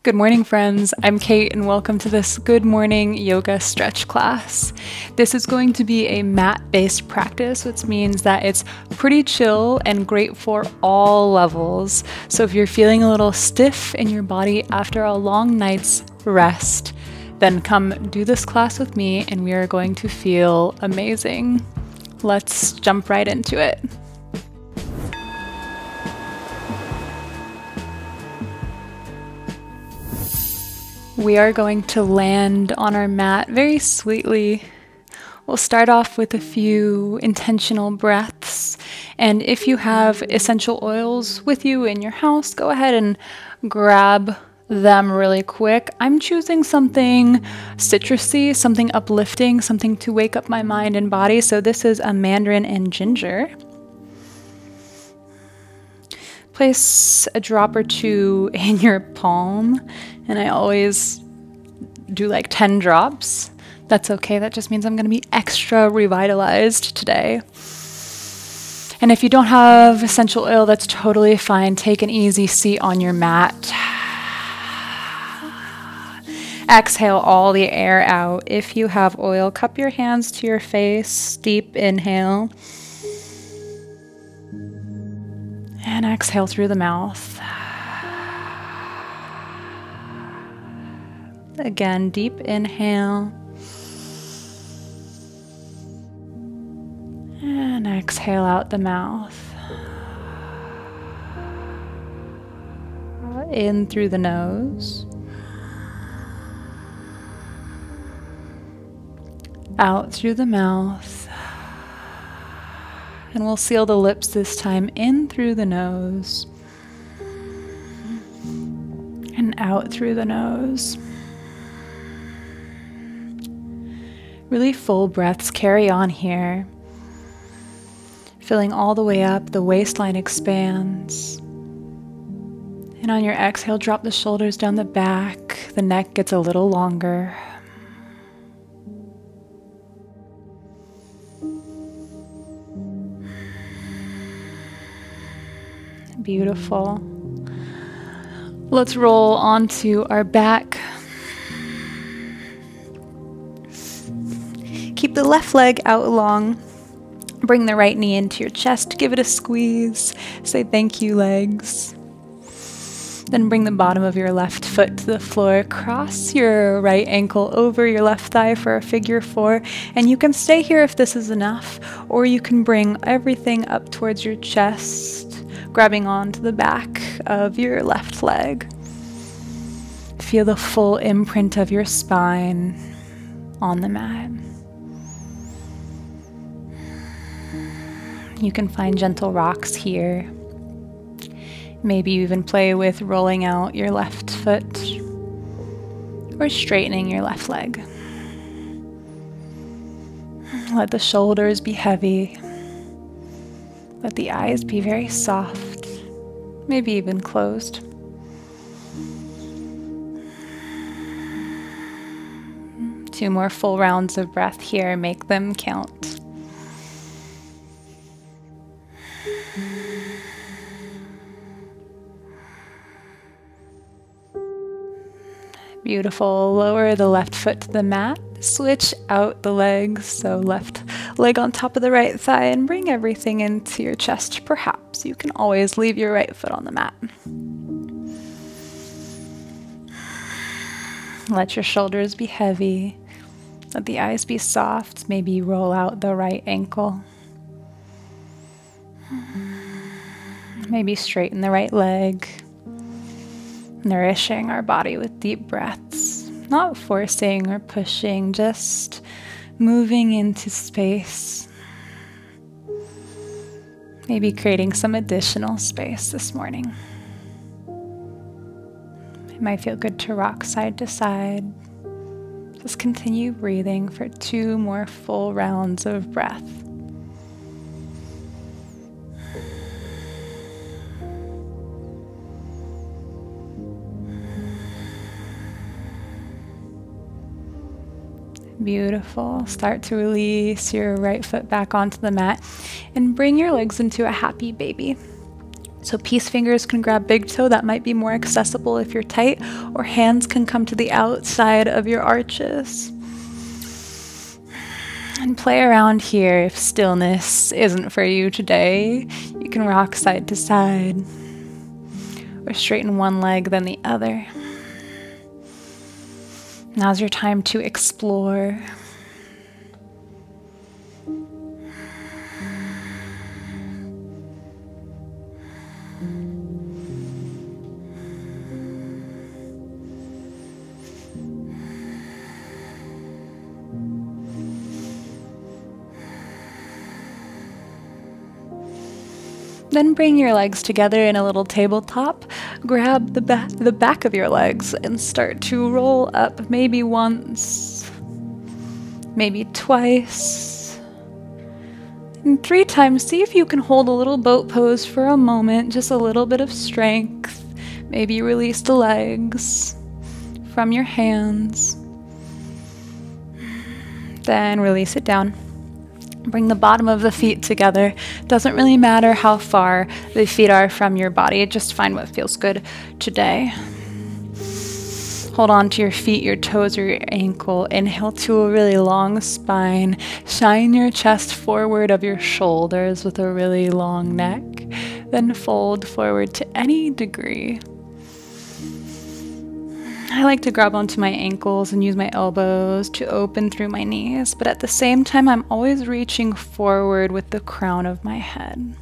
Good morning, friends. I'm Kate, and welcome to this Good Morning Yoga Stretch class. This is going to be a mat-based practice, which means that it's pretty chill and great for all levels. So if you're feeling a little stiff in your body after a long night's rest, then come do this class with me, and we are going to feel amazing. Let's jump right into it. We are going to land on our mat very sweetly. We'll start off with a few intentional breaths, and if you have essential oils with you in your house, go ahead and grab them really quick. I'm choosing something citrusy, something uplifting, something to wake up my mind and body, so this is a mandarin and ginger. Place a drop or two in your palm, and I always do like 10 drops. That's okay, that just means I'm going to be extra revitalized today. And if you don't have essential oil, that's totally fine. Take an easy seat on your mat. Exhale all the air out. If you have oil, cup your hands to your face. Deep inhale. And exhale through the mouth. Again, deep inhale. And exhale out the mouth. In through the nose. Out through the mouth. And we'll seal the lips this time, in through the nose and out through the nose. Really full breaths, carry on here. Filling all the way up, the waistline expands. And on your exhale, drop the shoulders down the back, the neck gets a little longer. Beautiful. Let's roll onto our back. Keep the left leg out long. Bring the right knee into your chest. Give it a squeeze. Say thank you, legs. Then bring the bottom of your left foot to the floor. Cross your right ankle over your left thigh for a figure 4. And you can stay here if this is enough, or you can bring everything up towards your chest, grabbing onto the back of your left leg. Feel the full imprint of your spine on the mat. You can find gentle rocks here. Maybe even play with rolling out your left foot or straightening your left leg. Let the shoulders be heavy. Let the eyes be very soft, maybe even closed. Two more full rounds of breath here, make them count. Beautiful. Lower the left foot to the mat. Switch out the legs, so left leg on top of the right thigh, and bring everything into your chest. Perhaps you can always leave your right foot on the mat. Let your shoulders be heavy. Let the eyes be soft. Maybe roll out the right ankle. Maybe straighten the right leg. Nourishing our body with deep breaths, not forcing or pushing, just moving into space. Maybe creating some additional space this morning. It might feel good to rock side to side. Just continue breathing for 2 more full rounds of breath. Beautiful. Start to release your right foot back onto the mat and bring your legs into a happy baby. So peace fingers can grab big toe, that might be more accessible if you're tight, or hands can come to the outside of your arches. And play around here. If stillness isn't for you today, you can rock side to side, or straighten one leg then the other. Now's your time to explore. Then bring your legs together in a little tabletop. Grab the back of your legs and start to roll up, maybe once, maybe twice, and 3 times. See if you can hold a little boat pose for a moment, just a little bit of strength. Maybe release the legs from your hands. Then release it down. Bring the bottom of the feet together. Doesn't really matter how far the feet are from your body, just find what feels good today. Hold on to your feet, your toes, or your ankle. Inhale to a really long spine. Shine your chest forward of your shoulders with a really long neck. Then fold forward to any degree. I like to grab onto my ankles and use my elbows to open through my knees, but at the same time, I'm always reaching forward with the crown of my head.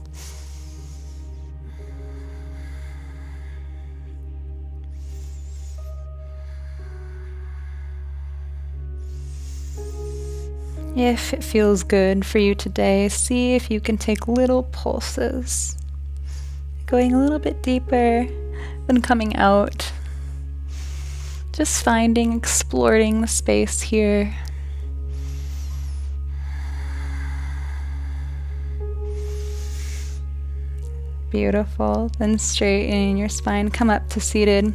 If it feels good for you today, see if you can take little pulses, going a little bit deeper, then coming out. Just finding, exploring the space here. Beautiful. Then straighten your spine, come up to seated.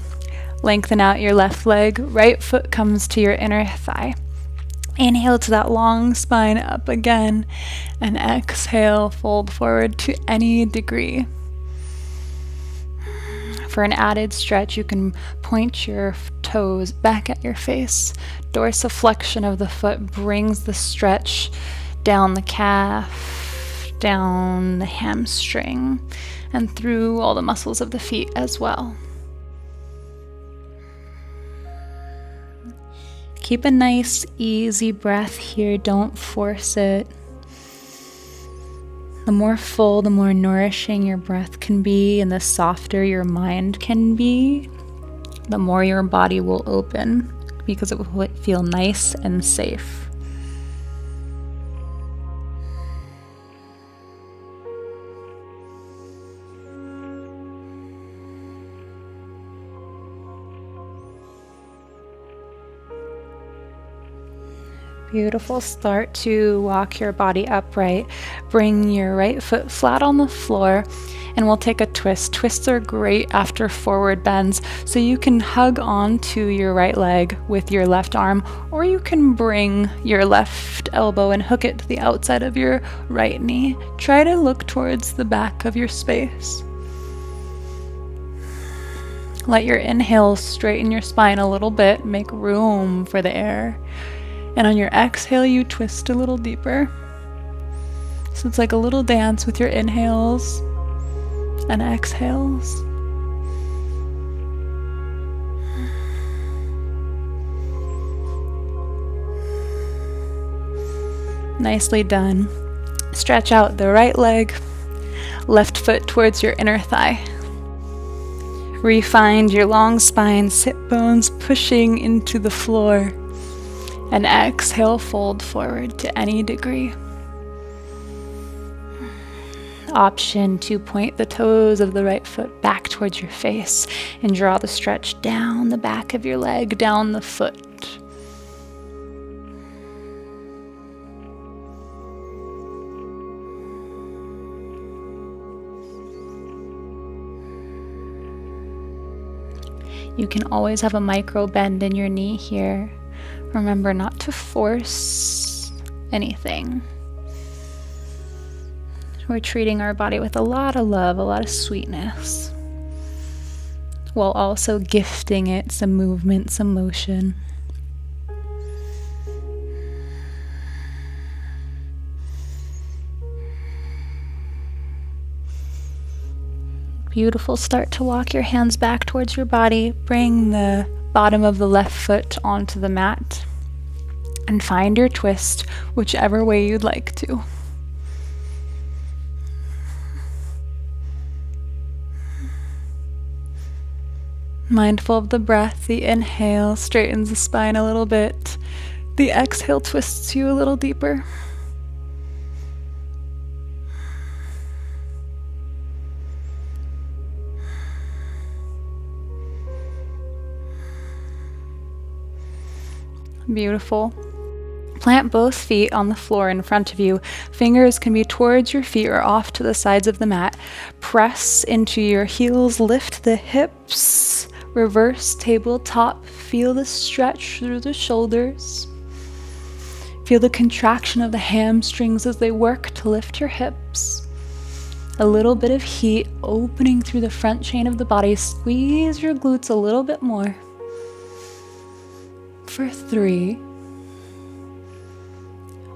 Lengthen out your left leg. Right foot comes to your inner thigh. Inhale to that long spine up again. And exhale, fold forward to any degree. For an added stretch, you can point your toes back at your face. Dorsiflexion of the foot brings the stretch down the calf, down the hamstring, and through all the muscles of the feet as well. Keep a nice, easy breath here. Don't force it. The more full, the more nourishing your breath can be, and the softer your mind can be, the more your body will open, because it will feel nice and safe. Beautiful. Start to walk your body upright. Bring your right foot flat on the floor, and we'll take a twist. Twists are great after forward bends, so you can hug onto your right leg with your left arm, or you can bring your left elbow and hook it to the outside of your right knee. Try to look towards the back of your space. Let your inhale straighten your spine a little bit, make room for the air. And on your exhale, you twist a little deeper. So it's like a little dance with your inhales and exhales. Nicely done. Stretch out the right leg, left foot towards your inner thigh. Refind your long spine, sit bones pushing into the floor. And exhale, fold forward to any degree. Option to point the toes of the right foot back towards your face and draw the stretch down the back of your leg, down the foot. You can always have a micro bend in your knee here. Remember not to force anything. We're treating our body with a lot of love, a lot of sweetness, while also gifting it some movement, some motion. Beautiful. Start to walk your hands back towards your body. Bring the bottom of the left foot onto the mat and find your twist whichever way you'd like to. Mindful of the breath, the inhale straightens the spine a little bit. The exhale twists you a little deeper. Beautiful. Plant both feet on the floor in front of you. Fingers can be towards your feet or off to the sides of the mat. Press into your heels, lift the hips, reverse tabletop. Feel the stretch through the shoulders. Feel the contraction of the hamstrings as they work to lift your hips. A little bit of heat opening through the front chain of the body. Squeeze your glutes a little bit more. For 3,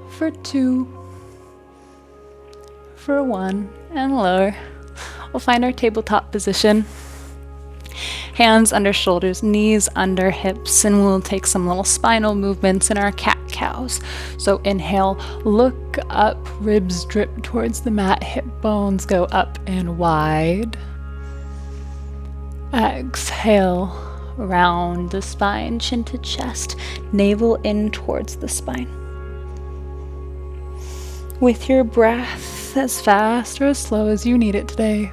for 2, for 1, and lower. We'll find our tabletop position. Hands under shoulders, knees under hips, and we'll take some little spinal movements in our cat-cows. So inhale, look up, ribs drip towards the mat, hip bones go up and wide. Exhale. Round the spine, chin to chest, navel in towards the spine. With your breath, as fast or as slow as you need it today.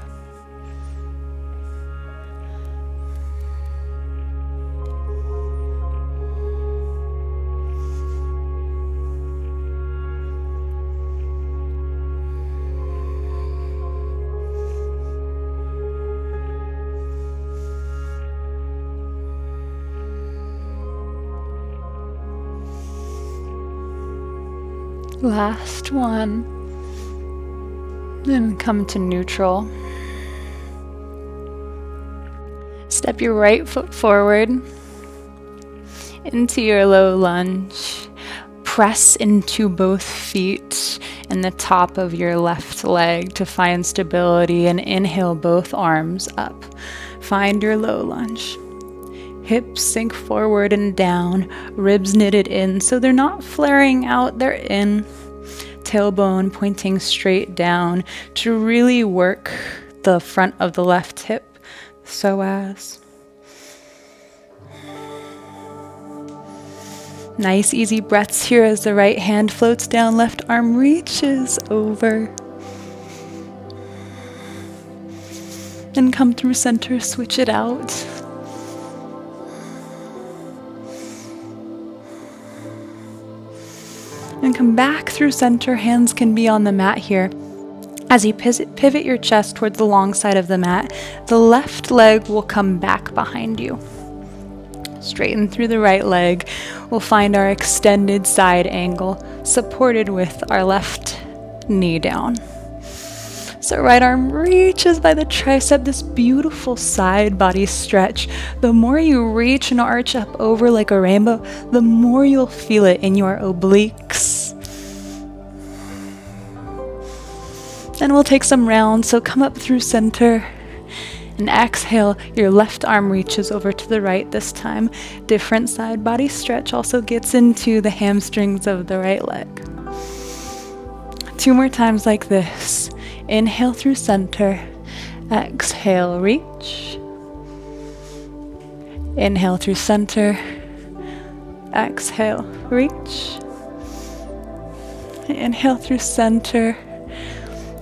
Last one. Then come to neutral. Step your right foot forward into your low lunge. Press into both feet and the top of your left leg to find stability, and inhale both arms up. Find your low lunge. Hips sink forward and down, ribs knitted in so they're not flaring out, they're in. Tailbone pointing straight down to really work the front of the left hip, psoas. Nice easy breaths here as the right hand floats down, left arm reaches over. And come through center, switch it out. And come back through center. Hands can be on the mat here. As you pivot your chest towards the long side of the mat, the left leg will come back behind you. Straighten through the right leg. We'll find our extended side angle, supported with our left knee down. So right arm reaches by the tricep, this beautiful side body stretch. The more you reach and arch up over like a rainbow, the more you'll feel it in your obliques. Then we'll take some rounds, so come up through center. And exhale, your left arm reaches over to the right this time. Different side body stretch also gets into the hamstrings of the right leg. 2 more times like this. Inhale through center. Exhale, reach. Inhale through center. Exhale, reach. Inhale through center.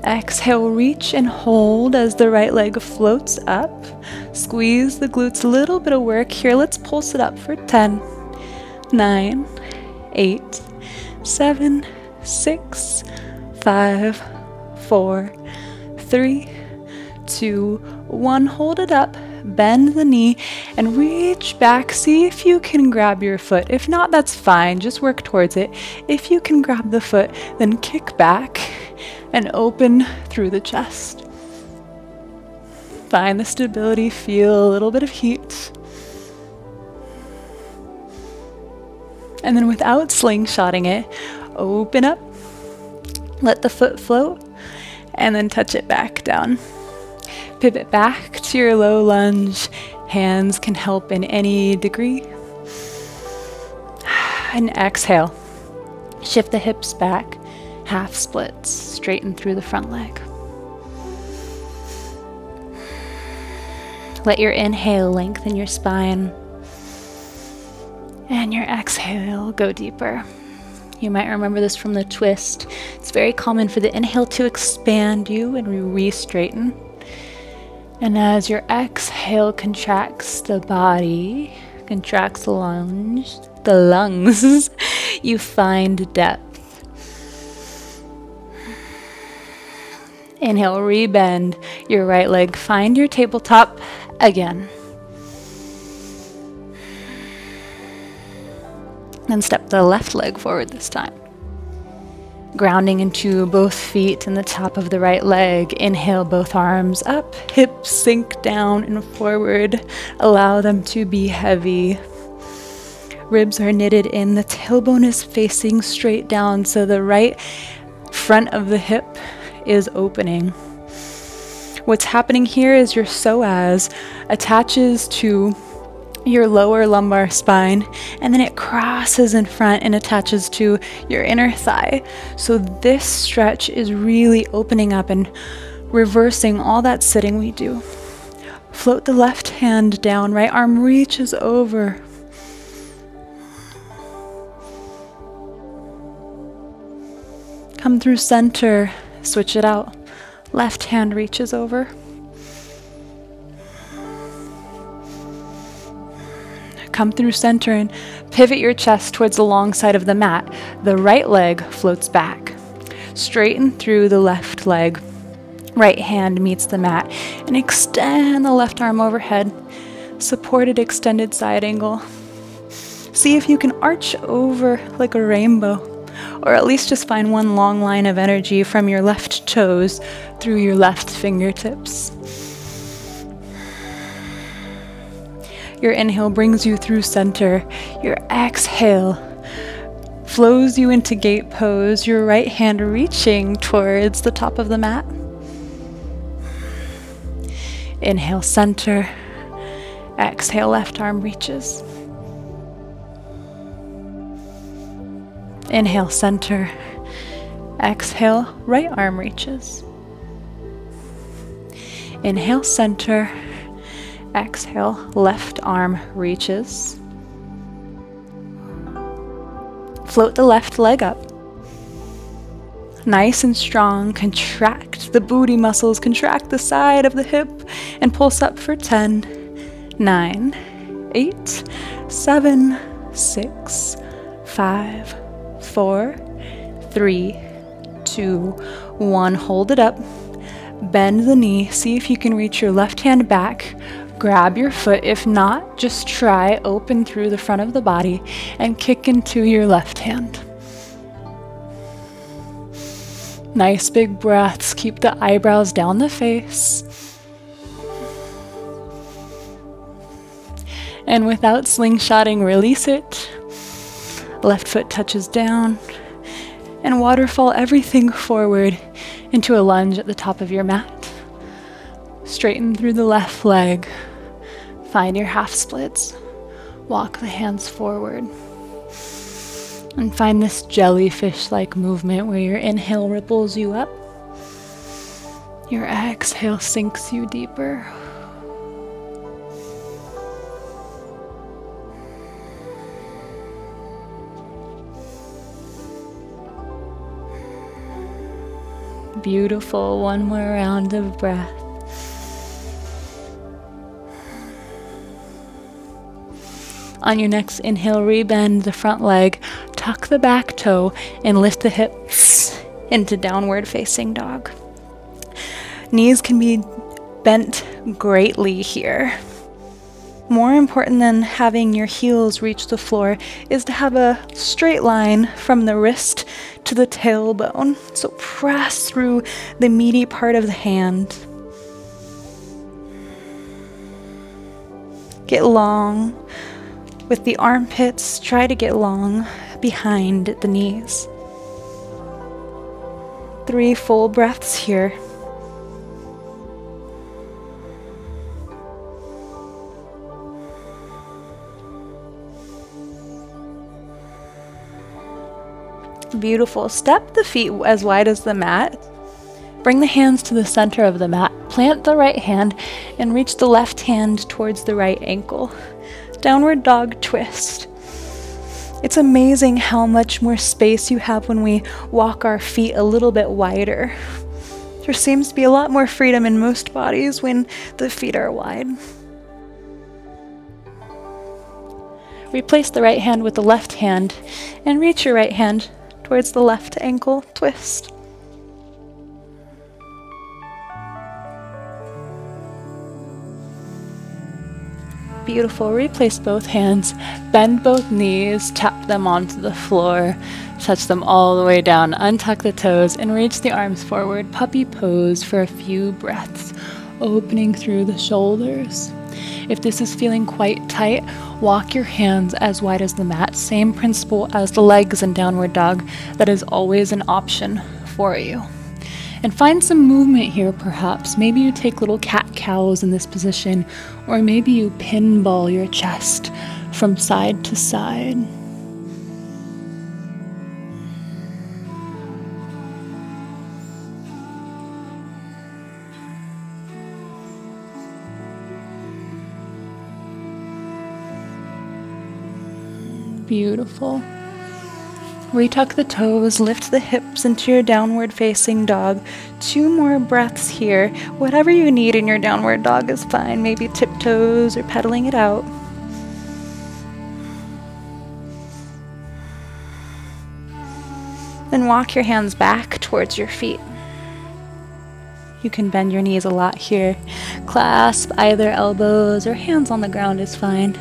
Exhale, reach and hold as the right leg floats up. Squeeze the glutes, a little bit of work here. Let's pulse it up for 10, 9, 8, 7, 6, 5, 4, 3, 2, 1. Hold it up, bend the knee, and reach back. See if you can grab your foot. If not, that's fine. Just work towards it. If you can grab the foot, then kick back and open through the chest. Find the stability, feel a little bit of heat. And then without slingshotting it, open up, let the foot float, and then touch it back down. Pivot back to your low lunge. Hands can help in any degree. And exhale. Shift the hips back, half splits, straighten through the front leg. Let your inhale lengthen your spine, and your exhale go deeper. You might remember this from the twist. It's very common for the inhale to expand you and re-straighten. And as your exhale contracts the body, contracts the lungs, you find depth. Inhale, rebend your right leg, find your tabletop again. Then step the left leg forward this time. Grounding into both feet and the top of the right leg. Inhale, both arms up, hips sink down and forward. Allow them to be heavy. Ribs are knitted in, the tailbone is facing straight down, so the right front of the hip is opening. What's happening here is your psoas attaches to your lower lumbar spine, and then it crosses in front and attaches to your inner thigh. So this stretch is really opening up and reversing all that sitting we do. Float the left hand down, right arm reaches over. Come through center, switch it out. Left hand reaches over. Come through center and pivot your chest towards the long side of the mat. The right leg floats back. Straighten through the left leg. Right hand meets the mat. And extend the left arm overhead. Supported extended side angle. See if you can arch over like a rainbow. Or at least just find one long line of energy from your left toes through your left fingertips. Your inhale brings you through center. Your exhale flows you into gate pose, your right hand reaching towards the top of the mat. Inhale, center. Exhale, left arm reaches. Inhale, center. Exhale, right arm reaches. Inhale, center. Exhale, left arm reaches. Float the left leg up. Nice and strong, contract the booty muscles, contract the side of the hip, and pulse up for 10, 9, 8, 7, 6, 5, 4, 3, 2, 1. Hold it up. Bend the knee. See if you can reach your left hand back. Grab your foot. If not, just try open through the front of the body and kick into your left hand. Nice big breaths. Keep the eyebrows down the face. And without slingshotting, release it. Left foot touches down. And waterfall everything forward into a lunge at the top of your mat. Straighten through the left leg. Find your half splits. Walk the hands forward. And find this jellyfish-like movement where your inhale ripples you up. Your exhale sinks you deeper. Beautiful. One more round of breath. On your next inhale, rebend the front leg, tuck the back toe, and lift the hips into downward facing dog. Knees can be bent greatly here. More important than having your heels reach the floor is to have a straight line from the wrist to the tailbone. So press through the meaty part of the hand. Get long with the armpits. Try to get long behind the knees. 3 full breaths here. Beautiful. Step the feet as wide as the mat. Bring the hands to the center of the mat. Plant the right hand and reach the left hand towards the right ankle. Downward dog twist. It's amazing how much more space you have when we walk our feet a little bit wider. There seems to be a lot more freedom in most bodies when the feet are wide. Replace the right hand with the left hand and reach your right hand towards the left ankle twist. Beautiful. Replace both hands, bend both knees, tap them onto the floor, touch them all the way down, untuck the toes, and reach the arms forward. Puppy pose for a few breaths, opening through the shoulders. If this is feeling quite tight, walk your hands as wide as the mat. Same principle as the legs in downward dog. That is always an option for you. And find some movement here perhaps. Maybe you take little cat-cows in this position, or maybe you pinball your chest from side to side. Beautiful. Retuck the toes, lift the hips into your downward facing dog. 2 more breaths here. Whatever you need in your downward dog is fine. Maybe tiptoes or pedaling it out. Then walk your hands back towards your feet. You can bend your knees a lot here. Clasp either elbows or hands on the ground is fine.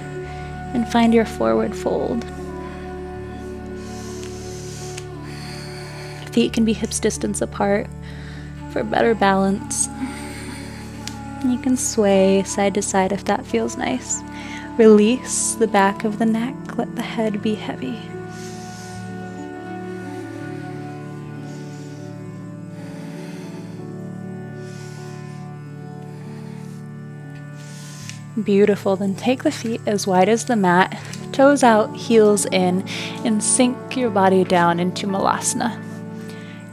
And find your forward fold. Feet can be hips distance apart for better balance. You can sway side to side if that feels nice. Release the back of the neck, let the head be heavy. Beautiful. Then take the feet as wide as the mat, toes out, heels in, and sink your body down into Malasana.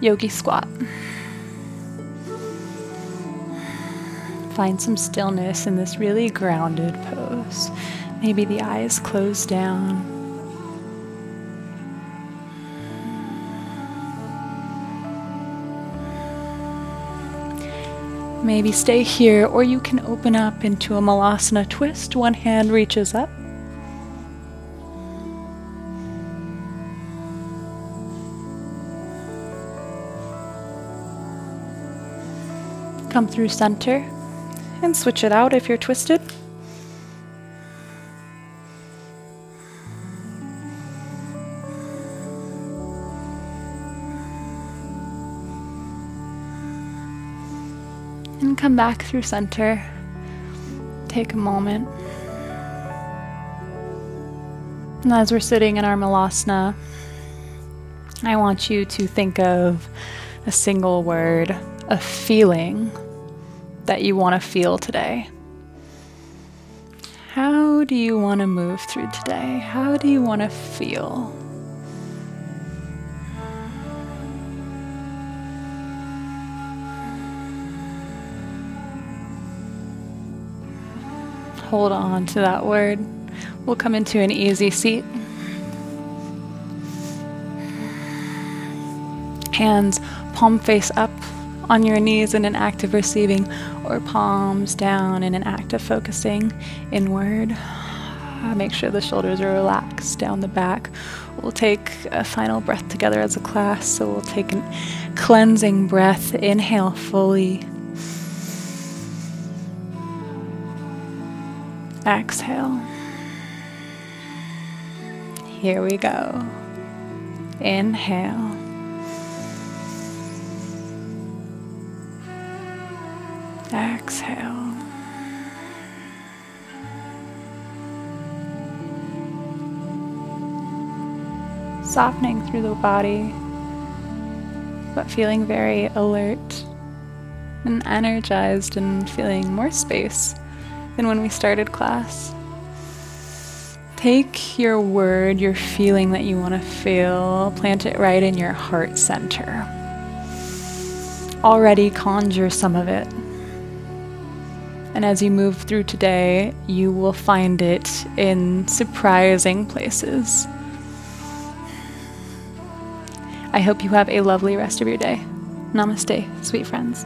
Yogi squat. Find some stillness in this really grounded pose. Maybe the eyes close down. Maybe stay here, or you can open up into a Malasana twist. One hand reaches up. Come through center and switch it out if you're twisted. And come back through center. Take a moment. And as we're sitting in our Malasana, I want you to think of a single word, a feeling that you want to feel today. How do you want to move through today? How do you want to feel? Hold on to that word. We'll come into an easy seat. Hands palm face up on your knees in an act of receiving, or palms down in an act of focusing inward. Make sure the shoulders are relaxed down the back. We'll take a final breath together as a class, so we'll take a cleansing breath. Inhale fully. Exhale. Here we go. Inhale. Exhale. Softening through the body, but feeling very alert and energized and feeling more space than when we started class. Take your word, your feeling that you want to feel, plant it right in your heart center. Already conjure some of it. And as you move through today, you will find it in surprising places. I hope you have a lovely rest of your day. Namaste, sweet friends.